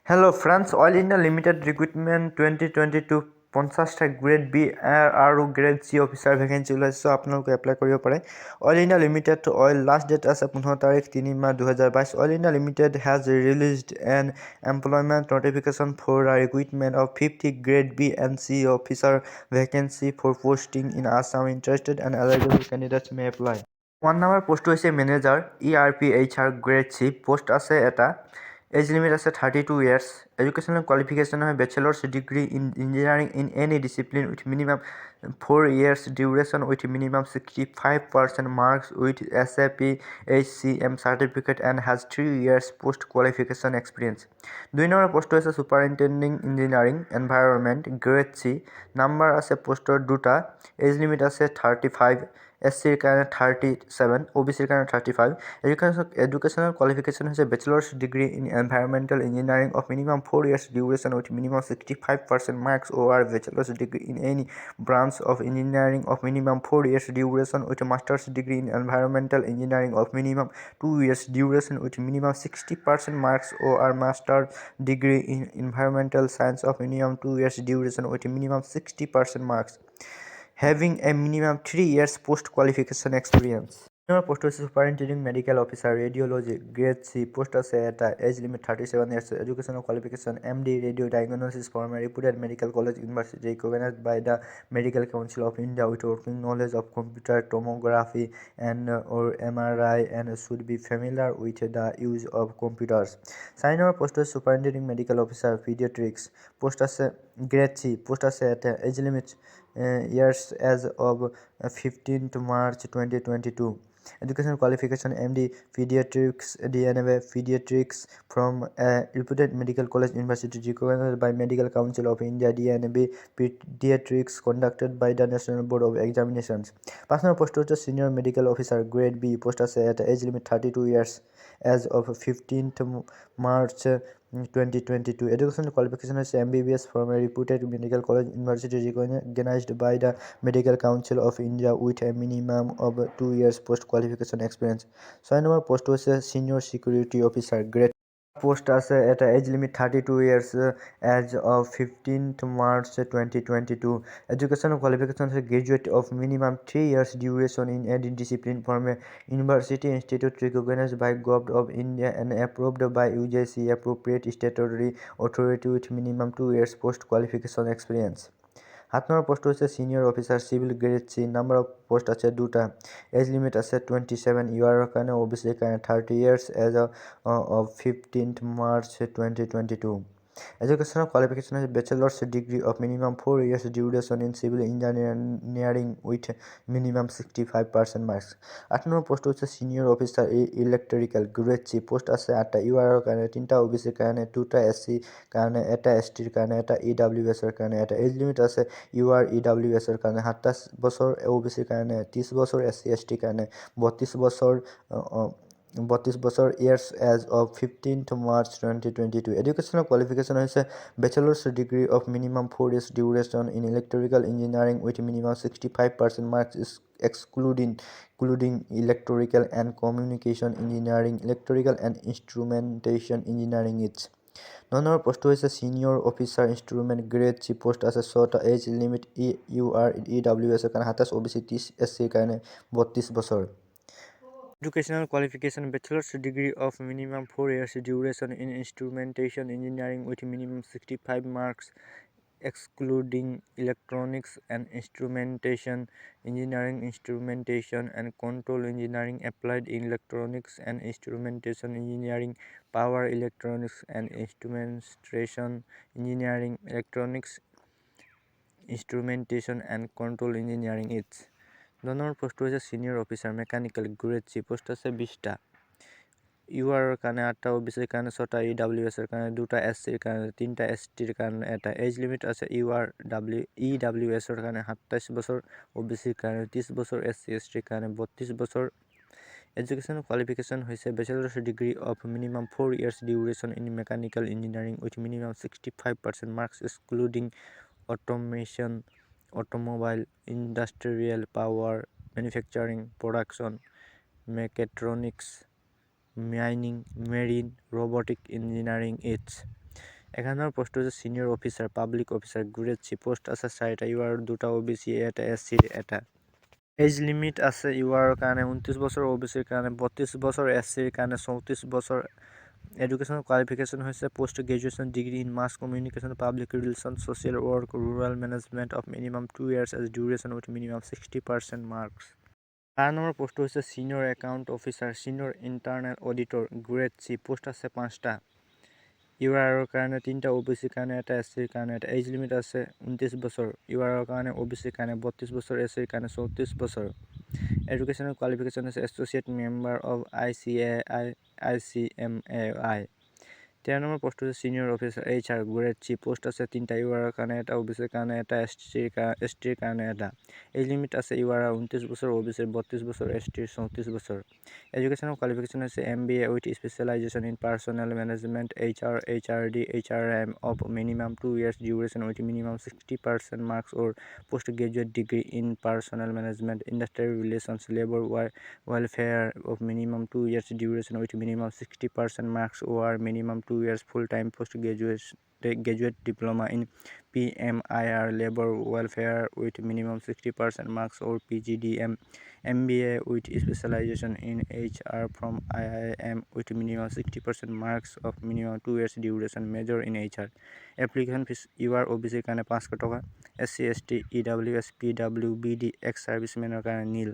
Hello friends, Oil India Limited Recruitment 2022 50টা grade B আৰু grade C officer vacancy ওলাইছে আপোনালোকে এপ্লাই কৰিব পাৰে। Oil India Limited Oil last date আছে 15 তাৰিখ 3 মাহ 2022। Oil India Limited has released an employment notification for the recruitment of 50 grade B and C officer vacancy for posting in Assam. Interested and eligible candidates may apply. 1 number post হৈছে manager ERPHR grade C post আছে এটা। Age limit আছে 32 years. Educational qualification है bachelor's degree in engineering in any discipline with minimum 4 years duration with minimum 65% marks with SAP HCM certificate and has 3 years post qualification experience. 2 number post আছে superintending engineering environment grade C. Number আছে পোস্টৰ দুটা। Age limit আছে 35. SC ৰ কাৰণে 37, OBC ৰ কাৰণে 35. Educational qualification হৈছে bachelor's degree in environmental engineering of minimum 4 years duration with minimum 65% marks or bachelor's degree in any branch of engineering of minimum 4 years duration with a master's degree in environmental engineering of minimum 2 years duration with minimum 60% marks or master's degree in environmental science of minimum 2 years duration with minimum 60% marks, having a minimum 3 years post-qualification experience. Post is superintending medical officer radiology grade C post আছে এটা। Age limit 37 years. Educational qualification MD radio diagnosis from a reputed medical college university recognized by the Medical Council of India with working knowledge of computer tomography and or MRI and should be familiar with the use of computers. Signer post is superintending medical officer pediatrics post আছে grade C post আছে এটা। Age limit years as of 15th March 2022. Educational qualification MD Pediatrics DNB Pediatrics from a reputed medical college university recognized by Medical Council of India DNB Pediatrics conducted by the National Board of Examinations. Personal post is senior medical officer grade B post আছে at age limit 32 years as of 15th March 2022. Educational qualification is MBBS from a reputed medical college university recognized by the Medical Council of India with a minimum of 2 years post qualification experience. 6 number post was a senior security officer grade post আছে এটা। age limit 32 years as of 15th March 2022. Educational qualification is graduate of minimum 3 years duration in any discipline from a university institute recognized by Government of India and approved by UGC appropriate statutory authority with minimum 2 years post qualification experience. 7 number post হৈছে senior officer civil grade C. number of post আছে দুটা। age limit আছে 27 UR ৰ কাৰণে OBC ৰ কাৰণে 30 years as of 15th March 2022. Educational qualification is bachelor's degree of minimum 4 years duration in civil engineering with minimum 65% marks. 8 number post হৈছে senior officer electrical grade C post আছে 8টা UR ৰ কাৰণে 3টা OBC ৰ কাৰণে 2টা SC কাৰণে 1টা ST ৰ কাৰণে 1টা EWS ৰ কাৰণে 1টা। age limit আছে UR EWS ৰ কাৰণে 27 বছৰ, OBC ৰ কাৰণে 30 বছৰ, SC ST ৰ কাৰণে 32 বছৰ years as of 15th March 2022. Educational qualification হৈছে bachelor's degree of minimum 4 years duration in electrical engineering with minimum 65% marks excluding electrical and communication engineering, electrical and instrumentation engineering is. 9 number post হৈছে senior officer instrument grade C post আছে 6টা। age limit UR EWS ৰ কাৰণে 27, OBC 30, SC ৰ কাৰণে 32 বছৰ। Educational qualification bachelor's degree of minimum 4 years duration in instrumentation engineering with minimum 65 marks excluding electronics and instrumentation engineering, instrumentation and control engineering, applied electronics and instrumentation engineering, power electronics and instrumentation engineering, electronics, instrumentation and control engineering is. 2 number post হৈছে senior officer mechanical grade C post আছে 20টা। UR ৰ কাৰণে 8টা, OBC ৰ কাৰণে 6টা, EWS ৰ কাৰণে 2টা, SC ৰ কাৰণে 3টা, ST ৰ কাৰণে 1টা। age limit আছে EWS ৰ কাৰণে 27 বছৰ, OBC ৰ কাৰণে 30 বছৰ, SC ST ৰ কাৰণে 32 বছৰ। Educational qualification হৈছে bachelor's degree of minimum 4 years duration in mechanical engineering with minimum 65% marks excluding automation, automobile, industrial, power, manufacturing, production, mechatronics, mining, marine, robotic engineering is. 11 post হৈছে senior officer public officer grade C post আছে 4টা U R 2টা OBC এটা SC এটা as limit আছে U আৰৰ কাৰণে 29 বছৰ OBCৰ কাৰণে 32 বছৰ SCৰ কাৰণে 34 বছৰ এডুকেশ্যন কোৱালিফিকেশ্যন হৈছে post graduation degree in mass communication public relation social work rural management of minimum 2 years as duration with minimum 60% marks 4 number post হৈছে senior account officer senior internal auditor grade C post আছে 5টা U আৰৰ কাৰণে 3টা OBCৰ কাৰণে এটা SCৰ কাৰণে এটা এজ লিমিট আছে 29 বছৰ ইউ আৰৰ কাৰণে OBCৰ কাৰণে 32 বছৰ SCৰ কাৰণে 34 বছৰ এডুকেশ্যনেল কোৱালিফিকেশ্যন হৈছে associate member of ICMAI 13 number post হৈছে senior officer HR grade C post আছে 3টা ইউ আৰৰ কাৰণে এটা OBCৰ কাৰণে এটা STৰ কাৰণে এটা এজ লিমিট আছে ইউ আৰৰ 29 বছৰ OBCৰ 32 বছৰ STৰ 34 বছৰ এডুকেশ্যনেল কোৱালিফিকেশ্যন হৈছে MBA with specialisation in personnel management HR HRD HRM of minimum 2 years duration with minimum 60% marks or post graduate degree in personnel management industrial relations labour welfare of minimum 2 years duration with minimum 60% marks or minimum 2 years full time post graduate diploma in PMIR labour welfare with minimum 60% marks or PGDM MBA with specialization in HR from IIM with minimum 60% marks of minimum 2 years duration major in HR. Application fees UR OBC কাৰণে 500 টকা SC ST EWS PWBD ex servicemen কাৰণে নীল